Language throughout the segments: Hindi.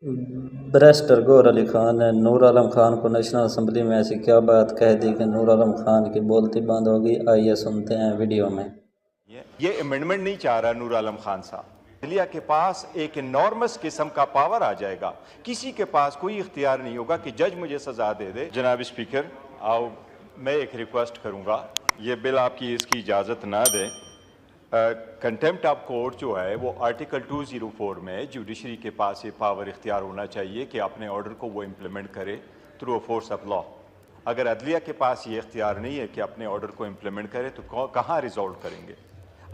बैरिस्टर गौहर अली खान ने नूर आलम खान को नेशनल असम्बली में ऐसी क्या बात कह दी कि नूर आलम खान की बोलती बंद हो गई। आइए सुनते हैं वीडियो में। ये अमेंडमेंट नहीं चाह रहा नूर आलम खान साहब। दिलिया के पास एक इनॉर्मस किस्म का पावर आ जाएगा, किसी के पास कोई इख्तियार नहीं होगा कि जज मुझे सजा दे दे। जनाब स्पीकर, आओ मैं एक रिक्वेस्ट करूंगा, ये बिल आपकी इसकी इजाज़त ना दे। कंटेम्प्ट ऑफ कोर्ट जो है वो आर्टिकल 204 में जुडिशरी के पास ये पावर इख्तियार होना चाहिए कि अपने ऑर्डर को वो इम्प्लीमेंट करे through a force of law. अगर अदलिया के पास ये इख्तियार नहीं है कि अपने ऑर्डर को इम्प्लीमेंट करे तो कहाँ रिजॉल्व करेंगे।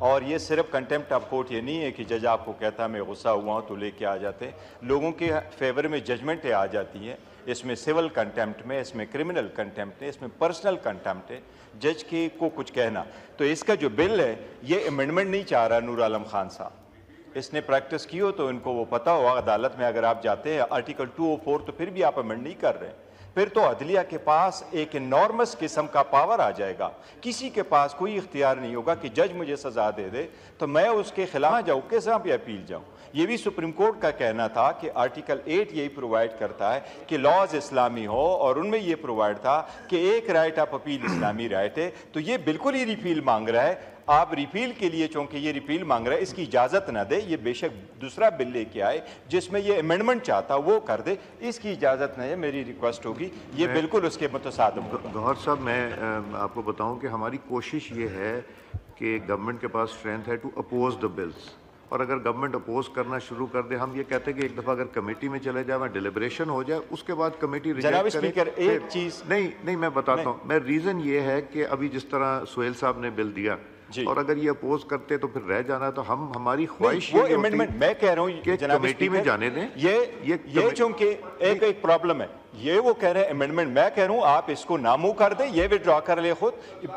और ये सिर्फ कंटेम्प्ट ऑफ कोर्ट ये नहीं है कि जज आपको कहता है मैं गुस्सा हुआ हूँ तो लेके आ जाते, लोगों के फेवर में जजमेंटें आ जाती हैं। इसमें सिविल कंटेम्प्ट में, इसमें क्रिमिनल कंटेम्प्ट है, इसमें पर्सनल कंटेम्प्ट है, जज के को कुछ कहना। तो इसका जो बिल है ये अमेंडमेंट नहीं चाह रहा नूर आलम खान साहब। इसने प्रैक्टिस की हो तो इनको वो पता हो, अदालत में अगर आप जाते हैं आर्टिकल 204 तो फिर भी आप अमेंड नहीं कर रहे, फिर तो अदलिया के पास एक इनॉर्मस किस्म का पावर आ जाएगा, किसी के पास कोई इख्तियार नहीं होगा कि जज मुझे सजा दे दे तो मैं उसके खिलाफ जाऊँ, कैसे पे अपील जाऊँ। ये भी सुप्रीम कोर्ट का कहना था कि आर्टिकल 8 यही प्रोवाइड करता है कि लॉज इस्लामी हो, और उनमें ये प्रोवाइड था कि एक right of appeal Islami right है। तो ये बिल्कुल ही रिपील मांग रहा है। आप रिपील के लिए चूंकि ये रिपील मांग रहा है, इसकी इजाज़त ना दे, ये बेशक दूसरा बिल लेके आए जिसमें ये अमेंडमेंट चाहता वो कर दे, इसकी इजाज़त ना है। मेरी रिक्वेस्ट होगी ये बिल्कुल उसके मुतसादिम होगा। गौहर साहब, मैं आपको बताऊं कि हमारी कोशिश ये है कि गवर्नमेंट के पास स्ट्रेंथ है टू अपोज द बिल्स, और अगर गवर्नमेंट अपोज करना शुरू कर दे, हम ये कहते हैं कि एक दफ़ा अगर कमेटी में चले जाए, डिलिब्रेशन हो जाए, उसके बाद कमेटी रिजेक्ट करे। एक चीज़ नहीं मैं बताता हूँ। मैं रीज़न ये है कि अभी जिस तरह सुहेल साहब ने बिल दिया, और अगर ये अपोज करते तो फिर रह जाना, तो हम हमारी ख्वाहिश वो अमेंडमेंट मैं कह रहा हूँ कि कमेटी में जाने दें। ये चूंकि एक प्रॉब्लम है, ये वो कह रहे हैं अमेंडमेंट, मैं कह रहा हूँ आप इसको नामू कर दे, ये विड्रॉ कर ले, खुद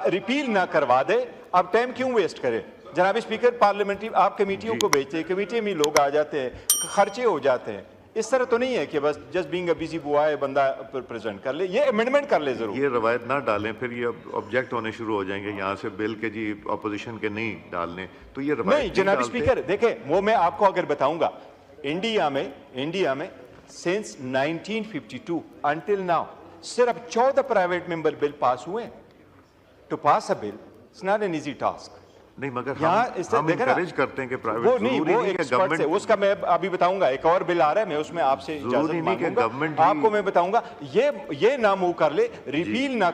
रिपील ना करवा दे। अब टाइम क्यों वेस्ट करे। जनाब स्पीकर, पार्लियामेंट्री आप कमेटियों को भेजते हैं, कमेटी में लोग आ जाते हैं, खर्चे हो जाते हैं। इस तरह तो नहीं है कि बस just being a busy boy बंदा प्रेजेंट कर ले, ये अमेंडमेंट कर ले जरूर। ये रवायत ना डालें, फिर ये ऑब्जेक्ट होने शुरू हो जाएंगे यहाँ से बिल के, जी अपोजिशन के नहीं डालने, तो ये रवायत नहीं। जनाब स्पीकर देखें, वो मैं आपको अगर बताऊंगा, इंडिया में सिंस 1952 अंटिल नाउ सिर्फ 14 प्राइवेट मेंबर बिल पास हुए। To pass a bill it's not an easy task. नहीं, मगर हम encourage करते हैं कि प्राइवेट, वो नहीं, वो एक्सपर्ट है, उसका मैं अभी बताऊंगा। एक और बिल आ रहा है, मैं उसमें आपसे इजाजत मांगूंगा, आपको मैं बताऊंगा। ये ना मूव कर ले, रिपील ना